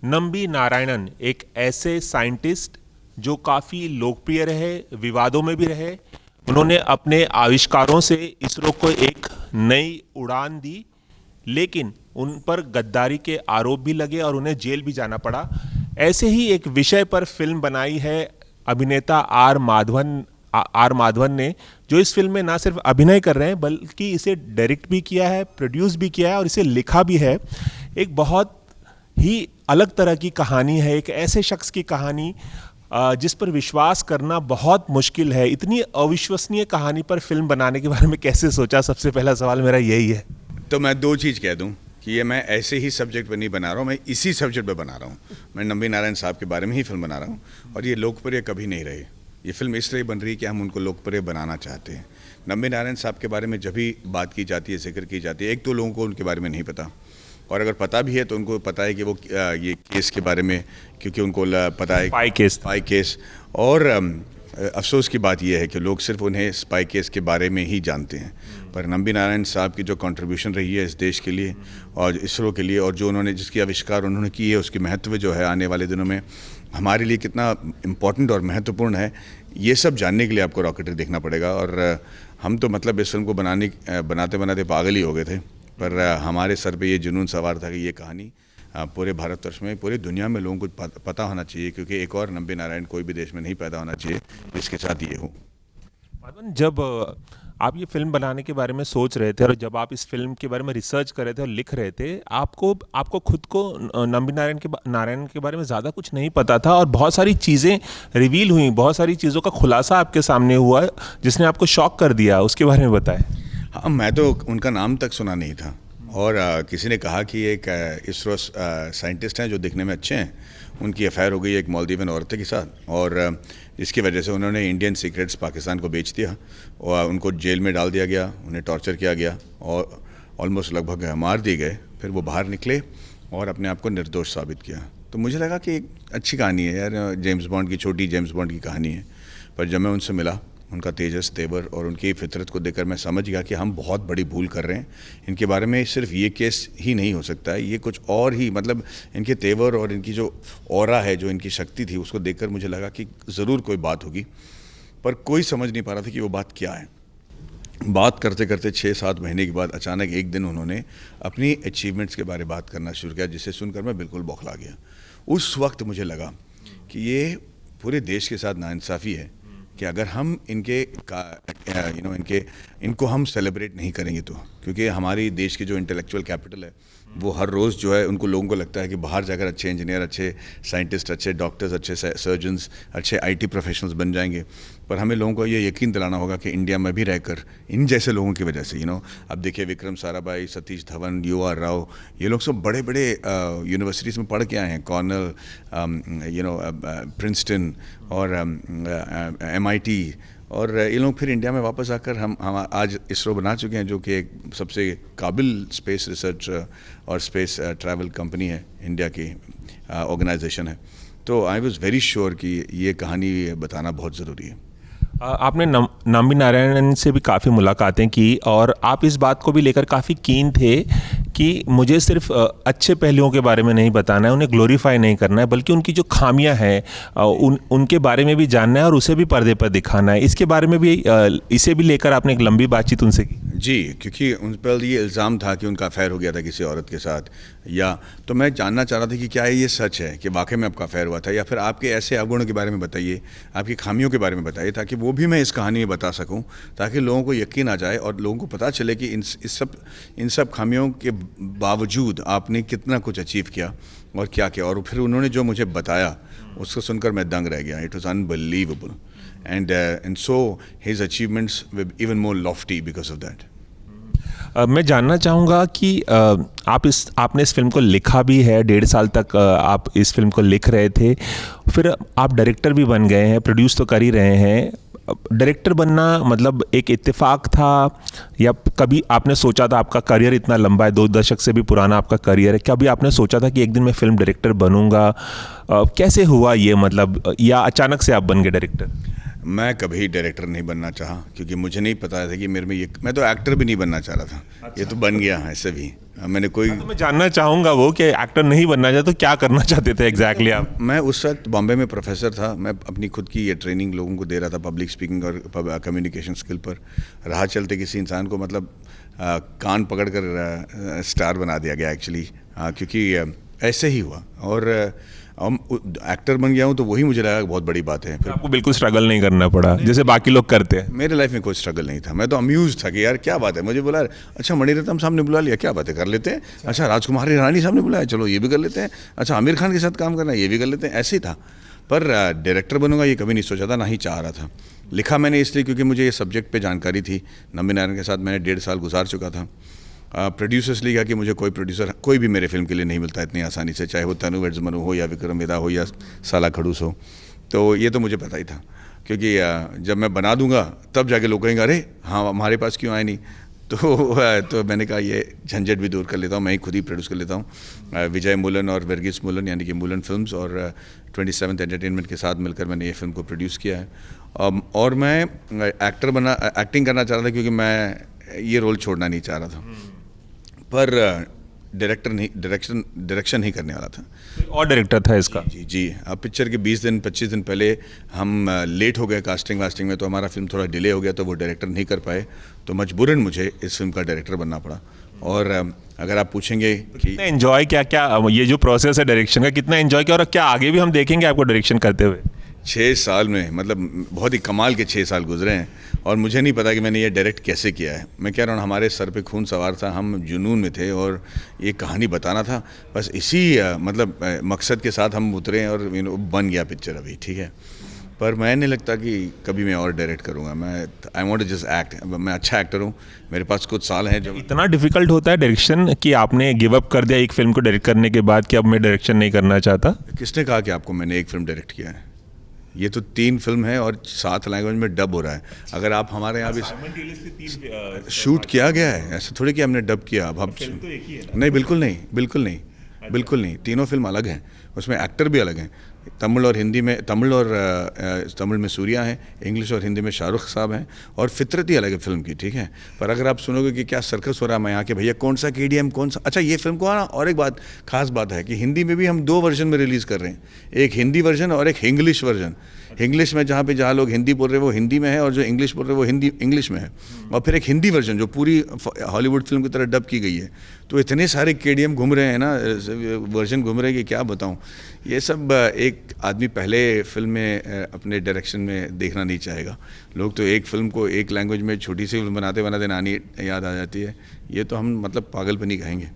नम्बी नारायणन एक ऐसे साइंटिस्ट जो काफ़ी लोकप्रिय रहे, विवादों में भी रहे। उन्होंने अपने आविष्कारों से इसरो को एक नई उड़ान दी, लेकिन उन पर गद्दारी के आरोप भी लगे और उन्हें जेल भी जाना पड़ा। ऐसे ही एक विषय पर फिल्म बनाई है अभिनेता आर माधवन ने, जो इस फिल्म में ना सिर्फ अभिनय कर रहे हैं बल्कि इसे डायरेक्ट भी किया है, प्रोड्यूस भी किया है और इसे लिखा भी है। एक बहुत ही अलग तरह की कहानी है, एक ऐसे शख्स की कहानी जिस पर विश्वास करना बहुत मुश्किल है। इतनी अविश्वसनीय कहानी पर फिल्म बनाने के बारे में कैसे सोचा, सबसे पहला सवाल मेरा यही है। तो मैं दो चीज़ कह दूं कि ये मैं ऐसे ही सब्जेक्ट पर नहीं बना रहा हूँ, मैं इसी सब्जेक्ट पर बना रहा हूँ। मैं नम्बी नारायण साहब के बारे में ही फिल्म बना रहा हूँ और ये लोकप्रिय कभी नहीं रहे। ये फिल्म इसलिए बन रही है कि हम उनको लोकप्रिय बनाना चाहते हैं। नम्बी नारायण साहब के बारे में जब भी बात की जाती है, जिक्र की जाती है, एक तो लोगों को उनके बारे में नहीं पता, और अगर पता भी है तो उनको पता है कि वो ये केस के बारे में, क्योंकि उनको पता है स्पाई केस। और अफसोस की बात यह है कि लोग सिर्फ उन्हें स्पाई केस के बारे में ही जानते हैं, पर नम्बी नारायण साहब की जो कंट्रीब्यूशन रही है इस देश के लिए और इसरो के लिए, और जो उन्होंने जिसकी आविष्कार उन्होंने की है, उसकी महत्व जो है आने वाले दिनों में हमारे लिए कितना इम्पोर्टेंट और महत्वपूर्ण है, ये सब जानने के लिए आपको रॉकेटरी देखना पड़ेगा। और हम तो मतलब इस फिल्म को बनाते बनाते पागल ही हो गए थे, पर हमारे सर पे ये जुनून सवार था कि ये कहानी पूरे भारतवर्ष में, पूरी दुनिया में लोगों को पता होना चाहिए, क्योंकि एक और नम्बी नारायण कोई भी देश में नहीं पैदा होना चाहिए जिसके साथ ये हो। जब आप ये फिल्म बनाने के बारे में सोच रहे थे और जब आप इस फिल्म के बारे में रिसर्च कर रहे थे और लिख रहे थे, आपको खुद को नम्बी नारायण के बारे में ज़्यादा कुछ नहीं पता था और बहुत सारी चीज़ें रिवील हुई, बहुत सारी चीज़ों का खुलासा आपके सामने हुआ जिसने आपको शॉक कर दिया। उसके बारे में बताएं। हाँ, मैं तो उनका नाम तक सुना नहीं था और किसी ने कहा कि एक इसरो साइंटिस्ट हैं जो दिखने में अच्छे हैं, उनकी अफेयर हो गई एक मालदीवन औरत के साथ, और जिसकी वजह से उन्होंने इंडियन सीक्रेट्स पाकिस्तान को बेच दिया और उनको जेल में डाल दिया गया, उन्हें टॉर्चर किया गया और ऑलमोस्ट लगभग मार दिए गए। फिर वो बाहर निकले और अपने आप को निर्दोष साबित किया। तो मुझे लगा कि एक अच्छी कहानी है यार, जेम्स बॉन्ड की, छोटी जेम्स बॉन्ड की कहानी है। पर जब मैं उनसे मिला, उनका तेजस तेवर और उनकी फितरत को देखकर मैं समझ गया कि हम बहुत बड़ी भूल कर रहे हैं। इनके बारे में सिर्फ ये केस ही नहीं हो सकता है, ये कुछ और ही, मतलब इनके तेवर और इनकी जो ऑरा है, जो इनकी शक्ति थी, उसको देखकर मुझे लगा कि ज़रूर कोई बात होगी, पर कोई समझ नहीं पा रहा था कि वो बात क्या है। बात करते करते 6-7 महीने के बाद अचानक एक दिन उन्होंने अपनी अचीवमेंट्स के बारे में बात करना शुरू किया, जिसे सुनकर मैं बिल्कुल बौखला गया। उस वक्त मुझे लगा कि ये पूरे देश के साथ नाइंसाफ़ी है कि अगर हम इनको हम सेलिब्रेट नहीं करेंगे तो, क्योंकि हमारी देश की जो इंटेलेक्चुअल कैपिटल है वो हर रोज़ जो है, उनको लोगों को लगता है कि बाहर जाकर अच्छे इंजीनियर, अच्छे साइंटिस्ट, अच्छे डॉक्टर्स, अच्छे सर्जन्स, अच्छे आईटी प्रोफेशनल्स बन जाएंगे। पर हमें लोगों को ये यकीन दिलाना होगा कि इंडिया में भी रहकर इन जैसे लोगों की वजह से, अब देखिए विक्रम साराभाई, सतीश धवन, UR राव, ये लोग सब बड़े बड़े यूनिवर्सिटीज़ में पढ़ के आए हैं, कॉर्नेल, प्रिंसटन और MIT, और ये लोग फिर इंडिया में वापस आकर हम आज इसरो बना चुके हैं, जो कि एक सबसे काबिल स्पेस रिसर्च और स्पेस ट्रैवल कंपनी है, इंडिया की ऑर्गेनाइजेशन है। तो आई वॉज वेरी श्योर कि ये कहानी बताना बहुत ज़रूरी है। आपने नम्बी नारायणन से भी काफ़ी मुलाकातें की और आप इस बात को भी लेकर काफ़ी कीन थे कि मुझे सिर्फ अच्छे पहलुओं के बारे में नहीं बताना है, उन्हें ग्लोरीफाई नहीं करना है, बल्कि उनकी जो खामियां हैं उनके बारे में भी जानना है और उसे भी पर्दे पर दिखाना है। इसके बारे में भी, इसे भी लेकर आपने एक लंबी बातचीत उनसे की। जी, क्योंकि उन पर ये इल्ज़ाम था कि उनका अफेयर हो गया था किसी औरत के साथ, या तो मैं जानना चाह रहा था कि क्या ये सच है कि वाकई में आपका अफेयर हुआ था, या फिर आपके ऐसे अवगुणों के बारे में बताइए, आपकी खामियों के बारे में बताइए, ताकि वो भी मैं इस कहानी में बता सकूं, ताकि लोगों को यकीन आ जाए और लोगों को पता चले कि इन सब खामियों के बावजूद आपने कितना कुछ अचीव किया और क्या किया। और फिर उन्होंने जो मुझे बताया उसको सुनकर मैं दंग रह गया। It was unbelievable and so his achievements were even more lofty because of that. मैं जानना चाहूँगा कि आपने इस फिल्म को लिखा भी है, 1.5 साल तक आप इस फिल्म को लिख रहे थे, फिर आप डायरेक्टर भी बन गए हैं, प्रोड्यूस तो कर ही रहे हैं। डायरेक्टर बनना मतलब एक इत्तेफाक था या कभी आपने सोचा था, आपका करियर इतना लंबा है, 2 दशक से भी पुराना आपका करियर है, कभी आपने सोचा था कि एक दिन मैं फिल्म डायरेक्टर बनूंगा? कैसे हुआ ये, मतलब, या अचानक से आप बन गए डायरेक्टर? मैं कभी डायरेक्टर नहीं बनना चाहा, क्योंकि मुझे नहीं पता था कि मेरे में ये, मैं तो एक्टर भी नहीं बनना चाह रहा था। ये तो बन गया ऐसे भी। मैंने कोई तो मैं जानना चाहूँगा वो कि एक्टर नहीं बनना चाहते तो क्या करना चाहते थे एग्जैक्टली आप? मैं उस वक्त बॉम्बे में प्रोफेसर था। मैं अपनी खुद की ये ट्रेनिंग लोगों को दे रहा था, पब्लिक स्पीकिंग और कम्युनिकेशन स्किल पर। राह चलते किसी इंसान को मतलब कान पकड़ कर स्टार बना दिया गया एक्चुअली, क्योंकि ऐसे ही हुआ। और एक्टर बन गया हूँ तो वही मुझे लगा बहुत बड़ी बात है। तो आपको बिल्कुल स्ट्रगल नहीं करना पड़ा जैसे बाकी लोग करते हैं? मेरे लाइफ में कोई स्ट्रगल नहीं था। मैं तो अम्यूज था कि यार क्या बात है, मुझे बोला अच्छा मणिरत्नम साहब ने बुला लिया, क्या बात है, कर लेते हैं। अच्छा राजकुमार हिरानी साहब ने बुलाया, चलो ये भी कर लेते हैं। अच्छा आमिर खान के साथ काम करना है, ये भी कर लेते हैं। ऐसे ही था। पर डायरेक्टर बनूंगा ये कभी नहीं सोचा था, ना ही चाह रहा था। लिखा मैंने इसलिए क्योंकि मुझे ये सब्जेक्ट पे जानकारी थी। नंबी नारायण के साथ मैंने 1.5 साल गुजार चुका था। प्रोड्यूसर्स लिखा कि मुझे कोई प्रोड्यूसर कोई भी मेरे फिल्म के लिए नहीं मिलता इतनी आसानी से, चाहे वो तनु वेड्समनु हो या विक्रम वेदा हो या साला खड़ूस हो। तो ये तो मुझे पता ही था, क्योंकि जब मैं बना दूंगा तब जाके लोग कहेंगे अरे हाँ हमारे पास क्यों आए नहीं। तो मैंने कहा ये झंझट भी दूर कर लेता हूँ, मैं ही खुद ही प्रोड्यूस कर लेता हूँ। विजय मूलन और वर्गीस मूलन यानी कि मूलन फिल्म्स और 27th एंटरटेनमेंट के साथ मिलकर मैंने ये फिल्म को प्रोड्यूस किया है। और मैं एक्टिंग करना चाह रहा था, क्योंकि मैं ये रोल छोड़ना नहीं चाह रहा था। पर डायरेक्शन ही करने वाला था। और डायरेक्टर था इसका? जी। अब पिक्चर के 20-25 दिन पहले हम लेट हो गए कास्टिंग वास्टिंग में, तो हमारा फिल्म थोड़ा डिले हो गया, तो वो डायरेक्टर नहीं कर पाए। तो मजबूरन मुझे इस फिल्म का डायरेक्टर बनना पड़ा। और अगर आप पूछेंगे कि कितना एंजॉय क्या ये जो प्रोसेस है डायरेक्शन का, कितना एंजॉय किया और क्या आगे भी हम देखेंगे आपको डायरेक्शन करते हुए? 6 साल में मतलब बहुत ही कमाल के 6 साल गुजरे हैं। और मुझे नहीं पता कि मैंने ये डायरेक्ट कैसे किया है। मैं कह रहा हूँ हमारे सर पे खून सवार था, हम जुनून में थे और ये कहानी बताना था। बस इसी मतलब मकसद के साथ हम उतरे और बन गया पिक्चर अभी, ठीक है। पर मैं नहीं लगता कि कभी मैं और डायरेक्ट करूँगा। I want to just act. मैं अच्छा एक्टर हूँ, मेरे पास कुछ साल हैं। जब इतना डिफिकल्ट होता है डायरेक्शन कि आपने गिव अप कर दिया एक फिल्म को डायरेक्ट करने के बाद कि अब मैं डायरेक्शन नहीं करना चाहता? किसने कहा कि आपको मैंने एक फिल्म डायरेक्ट किया है? ये तो 3 फिल्म है और 7 लैंग्वेज में डब हो रहा है। अगर आप हमारे यहाँ भी शूट किया गया है, ऐसा थोड़ी कि हमने डब किया। अब हम नहीं, बिल्कुल नहीं, बिल्कुल नहीं, बिल्कुल नहीं। तीनों फिल्म अलग हैं, उसमें एक्टर भी अलग हैं। तमिल और हिंदी में तमिल में सूर्या हैं, इंग्लिश और हिंदी में शाहरुख साहब हैं। और फितरत ही अलग है फिल्म की, ठीक है। पर अगर आप सुनोगे कि क्या सर्कस हो रहा है मैं यहाँ के, भैया कौन सा KDM कौन सा। अच्छा ये फिल्म को आना और एक बात खास बात है कि हिंदी में भी हम 2 वर्जन में रिलीज़ कर रहे हैं, एक हिंदी वर्जन और एक इंग्लिश वर्जन। इंग्लिश में जहाँ लोग हिंदी बोल रहे हैं वो हिंदी में है, और जो इंग्लिश बोल रहे हैं वो हिंदी इंग्लिश में है। और फिर एक हिंदी वर्जन जो पूरी हॉलीवुड फिल्म की तरह डब की गई है। तो इतने सारे KDM घूम रहे हैं ना, वर्जन घूम रहे हैं कि क्या बताऊँ। ये सब एक आदमी पहले फिल्म में अपने डायरेक्शन में देखना नहीं चाहेगा। लोग तो एक फिल्म को एक लैंग्वेज में छोटी सी फिल्म बनाते बनाते नानी याद आ जाती है। ये तो हम मतलब पागलपनी कहेंगे।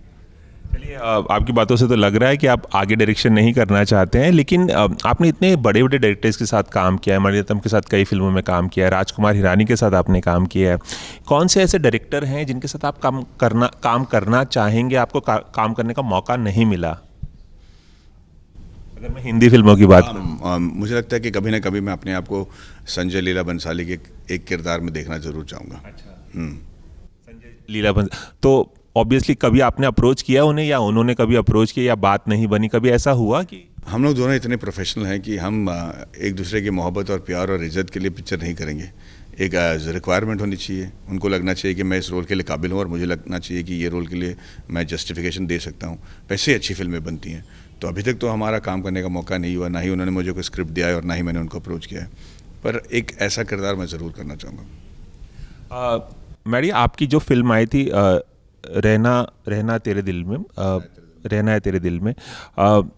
चलिए आपकी बातों से तो लग रहा है कि आप आगे डायरेक्शन नहीं करना चाहते हैं, लेकिन आपने इतने बड़े बड़े डायरेक्टर्स के साथ काम किया है, मणिरत्नम के साथ कई फिल्मों में काम किया है, राजकुमार हिरानी के साथ आपने काम किया है। कौन से ऐसे डायरेक्टर हैं जिनके साथ आप काम करना चाहेंगे, आपको काम करने का मौका नहीं मिला? अगर मैं हिंदी फिल्मों की बात करूं, मुझे लगता है कि कभी ना कभी मैं अपने आप को संजय लीला बंसाली के एक किरदार में देखना जरूर चाहूँगा। अच्छा, संजय लीला तो ऑब्वियसली कभी आपने अप्रोच किया उन्हें या उन्होंने कभी अप्रोच किया या बात नहीं बनी? कभी ऐसा हुआ कि हम लोग दोनों इतने प्रोफेशनल हैं कि हम एक दूसरे की मोहब्बत और प्यार और इज़्ज़त के लिए पिक्चर नहीं करेंगे। एक रिक्वायरमेंट होनी चाहिए, उनको लगना चाहिए कि मैं इस रोल के लिए काबिल हूँ, और मुझे लगना चाहिए कि ये रोल के लिए मैं जस्टिफिकेशन दे सकता हूँ। वैसे अच्छी फिल्में बनती हैं। तो अभी तक तो हमारा काम करने का मौका नहीं हुआ, ना ही उन्होंने मुझे कोई स्क्रिप्ट दिया है और ना ही मैंने उनको अप्रोच किया है। पर एक ऐसा किरदार मैं ज़रूर करना चाहूँगा। मैडी, आपकी जो फिल्म आई थी रहना तेरे दिल में, रहना है तेरे दिल में,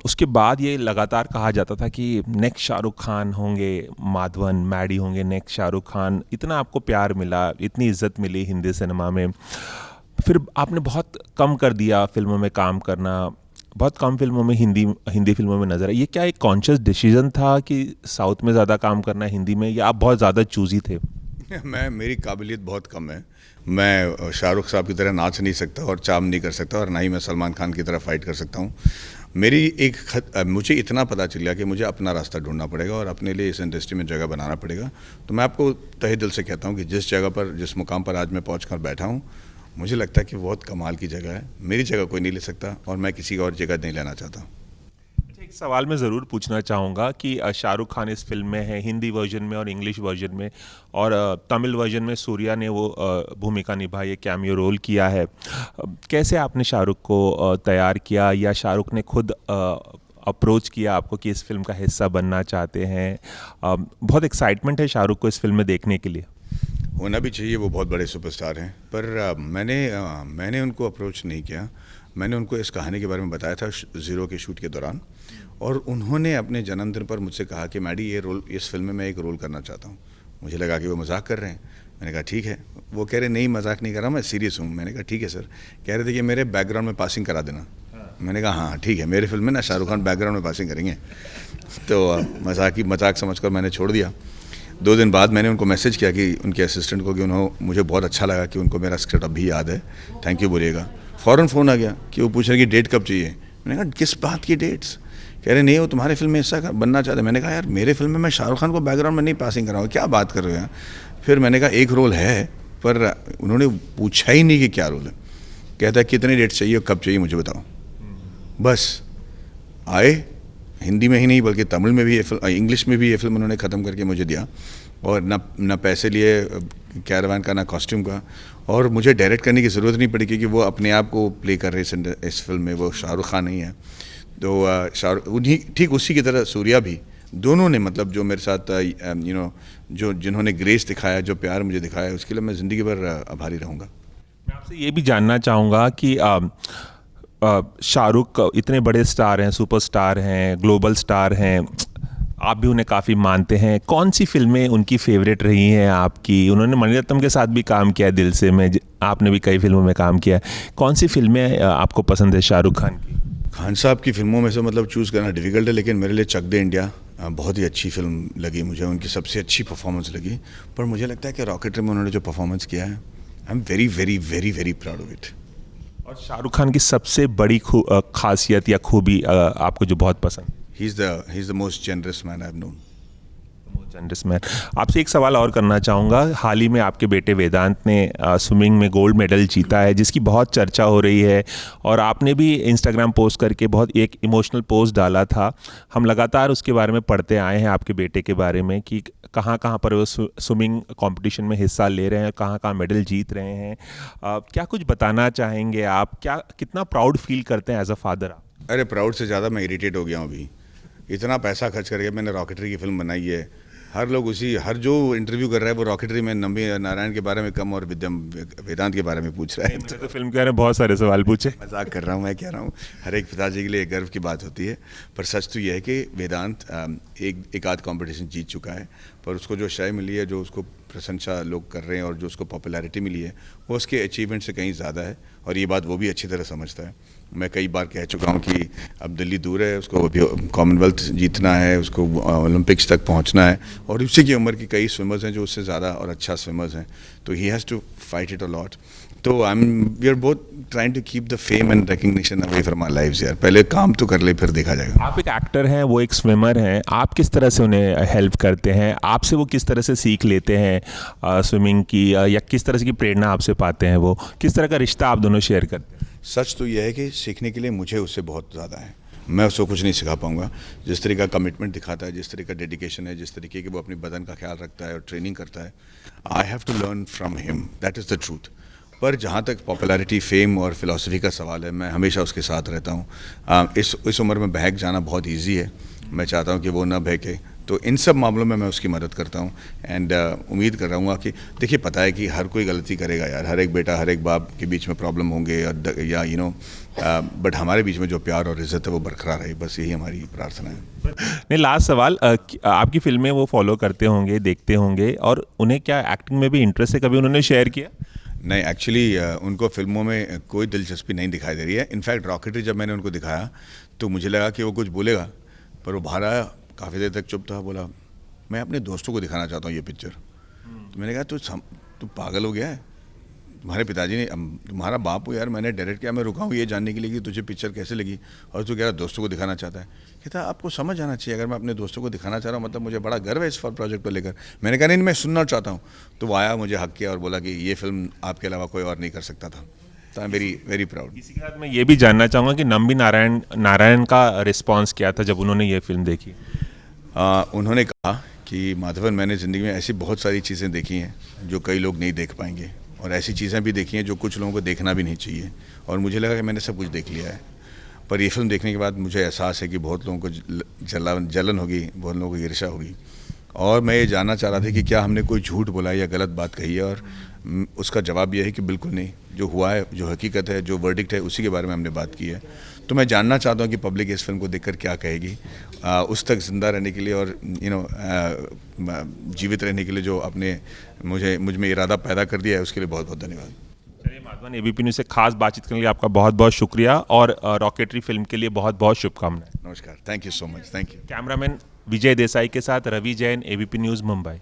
उसके बाद ये लगातार कहा जाता था कि नेक्स्ट शाहरुख खान होंगे, माधवन मैडी होंगे नेक्स्ट शाहरुख खान। इतना आपको प्यार मिला, इतनी इज्जत मिली हिंदी सिनेमा में, फिर आपने बहुत कम कर दिया फिल्मों में काम करना, बहुत कम फिल्मों में हिंदी फिल्मों में नजर आए। ये क्या एक कॉन्शियस डिसीजन था कि साउथ में ज़्यादा काम करना है हिंदी में, या आप बहुत ज़्यादा चूजी थे? मेरी काबिलियत बहुत कम है। मैं शाहरुख साहब की तरह नाच नहीं सकता और चाम नहीं कर सकता, और ना ही मैं सलमान खान की तरह फाइट कर सकता हूँ। मुझे इतना पता चल गया कि मुझे अपना रास्ता ढूंढना पड़ेगा और अपने लिए इस इंडस्ट्री में जगह बनाना पड़ेगा। तो मैं आपको तहे दिल से कहता हूँ कि जिस जगह पर, जिस मुकाम पर आज मैं पहुँच कर बैठा हूँ, मुझे लगता है कि बहुत कमाल की जगह है। मेरी जगह कोई नहीं ले सकता और मैं किसी और जगह नहीं लेना चाहता। अच्छा, एक सवाल मैं ज़रूर पूछना चाहूँगा कि शाहरुख खान इस फिल्म में है, हिंदी वर्जन में और इंग्लिश वर्जन में, और तमिल वर्जन में सूर्या ने वो भूमिका निभाई है, कैमियो रोल किया है। कैसे आपने शाहरुख को तैयार किया, या शाहरुख ने खुद अप्रोच किया आपको कि इस फिल्म का हिस्सा बनना चाहते हैं? बहुत एक्साइटमेंट है शाहरुख को इस फिल्म में देखने के लिए। होना भी चाहिए, वो बहुत बड़े सुपरस्टार हैं, पर मैंने उनको अप्रोच नहीं किया। मैंने उनको इस कहानी के बारे में बताया था ज़ीरो के शूट के दौरान, और उन्होंने अपने जन्मदिन पर मुझसे कहा कि मैडी ये रोल, इस फिल्म में मैं एक रोल करना चाहता हूँ। मुझे लगा कि वो मजाक कर रहे हैं। मैंने कहा ठीक है। वो कह रहे नहीं, मजाक नहीं कर रहा, मैं सीरियस हूँ। मैंने कहा ठीक है सर। कह रहे थे कि मेरे बैकग्राउंड में पासिंग करा देना। मैंने कहा हाँ ठीक है, मेरे फिल्म में ना शाहरुख खान बैकग्राउंड में पासिंग करेंगे। तो मजाक समझकर मैंने छोड़ दिया। 2 दिन बाद मैंने उनको मैसेज किया कि उनके असिस्टेंट को, कि उन्होंने, मुझे बहुत अच्छा लगा कि उनको मेरा स्क्रिप्ट अभी याद है, थैंक यू बोलिएगा। फ़ौरन फ़ोन आ गया कि वो पूछ रहे कि डेट कब चाहिए। मैंने कहा किस बात की डेट्स? कह रहे नहीं, वो तुम्हारे फिल्म में हिस्सा बनना चाहते। मैंने कहा यार मेरे फिल्म में मैं शाहरुख खान को बैकग्राउंड में नहीं पासिंग कराऊंगा, क्या बात कर रहे हो यार। फिर मैंने कहा एक रोल है, पर उन्होंने पूछा ही नहीं कि क्या रोल है। कहता है कितनी डेट चाहिए, कब चाहिए मुझे बताओ। बस आए, हिंदी में ही नहीं बल्कि तमिल में भी ये फिल्म, इंग्लिश में भी ये फिल्म उन्होंने ख़त्म करके मुझे दिया, और ना पैसे लिए कैरावान का, ना कॉस्ट्यूम का, और मुझे डायरेक्ट करने की ज़रूरत नहीं पड़ी क्योंकि वो अपने आप को प्ले कर रहे इस फिल्म में, वो शाहरुख खान नहीं है। तो शाहरुख उन्हीं, ठीक उसी की तरह सूर्या भी, दोनों ने मतलब जो मेरे साथ जो जिन्होंने ग्रेस दिखाया, जो प्यार मुझे दिखाया, उसके लिए मैं ज़िंदगी भर आभारी रहूँगा। मैं आपसे ये भी जानना चाहूँगा कि शाहरुख इतने बड़े स्टार हैं, सुपरस्टार हैं, ग्लोबल स्टार हैं, आप भी उन्हें काफ़ी मानते हैं। कौन सी फिल्में उनकी फेवरेट रही हैं आपकी? उन्होंने मणिरत्नम के साथ भी काम किया है, दिल से में, आपने भी कई फिल्मों में काम किया है। कौन सी फिल्में आपको पसंद है शाहरुख खान की? खान साहब की फिल्मों में से मतलब चूज़ करना डिफ़िकल्ट है, लेकिन मेरे लिए चक दे इंडिया बहुत ही अच्छी फिल्म लगी मुझे, उनकी सबसे अच्छी परफॉर्मेंस लगी। पर मुझे लगता है कि रॉकेटरी में उन्होंने जो परफॉर्मेंस किया है, I am very very very very proud of it. और शाहरुख खान की सबसे बड़ी खासियत या खूबी आपको जो बहुत पसंद? He is the most generous man I have known. Generous man. आपसे एक सवाल और करना चाहूँगा। हाल ही में आपके बेटे वेदांत ने स्विमिंग में गोल्ड मेडल जीता है, जिसकी बहुत चर्चा हो रही है, और आपने भी इंस्टाग्राम पोस्ट करके बहुत एक इमोशनल पोस्ट डाला था। हम लगातार उसके बारे में पढ़ते आए हैं, आपके बेटे के बारे में, कि कहाँ कहाँ पर वो स्विमिंग कंपटीशन में हिस्सा ले रहे हैं, कहाँ कहाँ मेडल जीत रहे हैं। क्या कुछ बताना चाहेंगे आप? कितना प्राउड फील करते हैं एज अ फादर आप? अरे प्राउड से ज़्यादा मैं इरिटेट हो गया हूँ अभी। इतना पैसा खर्च करके मैंने रॉकेटरी की फिल्म बनाई है, हर लोग हर जो इंटरव्यू कर रहा है वो रॉकेटरी में नंबी नारायण के बारे में कम और वेदांत के बारे में पूछ रहा है। तो फिल्म के बारे में बहुत सारे सवाल पूछे। मजाक कर रहा हूँ, मैं कह रहा हूँ हर एक पिताजी के लिए गर्व की बात होती है। पर सच तो यह है कि वेदांत एक आध कंपटीशन जीत चुका है, पर उसको जो श्रेय मिली है, जो उसको प्रशंसा लोग कर रहे हैं और जो उसको पॉपुलैरिटी मिली है, वो उसके अचीवमेंट से कहीं ज़्यादा है, और ये बात वो भी अच्छी तरह समझता है। मैं कई बार कह चुका हूँ कि अब दिल्ली दूर है, उसको अभी कॉमनवेल्थ जीतना है, उसको ओलंपिक्स तक पहुँचना है, और उसी की उम्र की कई स्विमर्स हैं जो उससे ज़्यादा और अच्छा स्विमर्स हैं, तो he has to fight it a lot. तो we are both trying to keep the fame and recognition away from our lives. यार पहले काम तो कर ले, फिर देखा जाएगा। आप एक एक्टर हैं, वो एक स्विमर हैं, आप किस तरह से उन्हें हेल्प करते हैं? आपसे वो किस तरह से सीख लेते हैं स्विमिंग की, या किस तरह की प्रेरणा आपसे पाते हैं? वो किस तरह का रिश्ता आप दोनों शेयर करते हैं? सच तो यह है कि सीखने के लिए मुझे उससे बहुत ज़्यादा है। मैं उसको कुछ नहीं सिखा पाऊंगा। जिस तरीका कमिटमेंट दिखाता है, जिस तरीके का डेडिकेशन है, जिस तरीके की वो अपने बदन का ख्याल रखता है और ट्रेनिंग करता है, I have to learn from him, that is the truth. पर जहाँ तक पॉपुलैरिटी, फेम और फिलॉसफी का सवाल है, मैं हमेशा उसके साथ रहता हूँ। इस उम्र में बहक जाना बहुत ईजी है, मैं चाहता हूँ कि वो ना बहके, तो इन सब मामलों में मैं उसकी मदद करता हूँ। एंड उम्मीद कर रहा हूँ कि देखिए, पता है कि हर कोई गलती करेगा यार, हर एक बेटा, हर एक बाप के बीच में प्रॉब्लम होंगे, या बट हमारे बीच में जो प्यार और इज़्ज़त है वो बरकरार है, बस यही हमारी प्रार्थना है। नहीं, लास्ट सवाल, आपकी फिल्में वो फॉलो करते होंगे, देखते होंगे, और उन्हें क्या एक्टिंग में भी इंटरेस्ट है? कभी उन्होंने शेयर किया? नहीं, एक्चुअली उनको फिल्मों में कोई दिलचस्पी नहीं दिखाई दे रही है। इनफैक्ट रॉकेटरी जब मैंने उनको दिखाया तो मुझे लगा कि वो कुछ बोलेगा, पर वो बाहर आया, काफ़ी देर तक चुप था, बोला मैं अपने दोस्तों को दिखाना चाहता हूँ ये पिक्चर। तो मैंने कहा तू पागल हो गया है? तुम्हारे पिताजी ने, तुम्हारा बाप हो यार, मैंने डायरेक्ट किया, मैं रुका हूँ ये जानने के लिए कि तुझे पिक्चर कैसे लगी, और तू कह रहा दोस्तों को दिखाना चाहता है। कहता आपको समझ आना चाहिए, अगर मैं अपने दोस्तों को दिखाना चाह रहा हूँ मतलब मुझे बड़ा गर्व है इस प्रोजेक्ट को लेकर। मैंने कहा नहीं, मैं सुनना चाहता हूँ। तो वो आया, मुझे हक किया और बोला कि ये फिल्म आपके अलावा कोई और नहीं कर सकता था। तो I am very very proud. इसी के साथ मैं ये भी जानना चाहूँगा कि नम्बी नारायण का रिस्पांस क्या था जब उन्होंने ये फिल्म देखी? उन्होंने कहा कि माधवन, मैंने ज़िंदगी में ऐसी बहुत सारी चीज़ें देखी हैं जो कई लोग नहीं देख पाएंगे, और ऐसी चीज़ें भी देखी हैं जो कुछ लोगों को देखना भी नहीं चाहिए, और मुझे लगा कि मैंने सब कुछ देख लिया है। पर ये फिल्म देखने के बाद मुझे एहसास है कि बहुत लोगों को जलन होगी, बहुत लोगों को ईर्ष्या होगी, और मैं ये जानना चाह रहा था कि क्या हमने कोई झूठ बोला या गलत बात कही है, और उसका जवाब यह है कि बिल्कुल नहीं। जो हुआ है, जो हकीकत है, जो वर्डिक्ट है, उसी के बारे में हमने बात की है। तो मैं जानना चाहता हूँ कि पब्लिक इस फिल्म को देखकर क्या कहेगी। उस तक ज़िंदा रहने के लिए और जीवित रहने के लिए जो आपने मुझ में इरादा पैदा कर दिया है, उसके लिए बहुत बहुत धन्यवाद। चलिए माधवन, एबीपी न्यूज़ से खास बातचीत करने के लिए आपका बहुत बहुत शुक्रिया, और रॉकेटरी फिल्म के लिए बहुत बहुत शुभकामनाएं। नमस्कार, thank you so much, thank you. Cameraman Vijay Desai के साथ रवि जैन, एबीपी न्यूज़, मुंबई।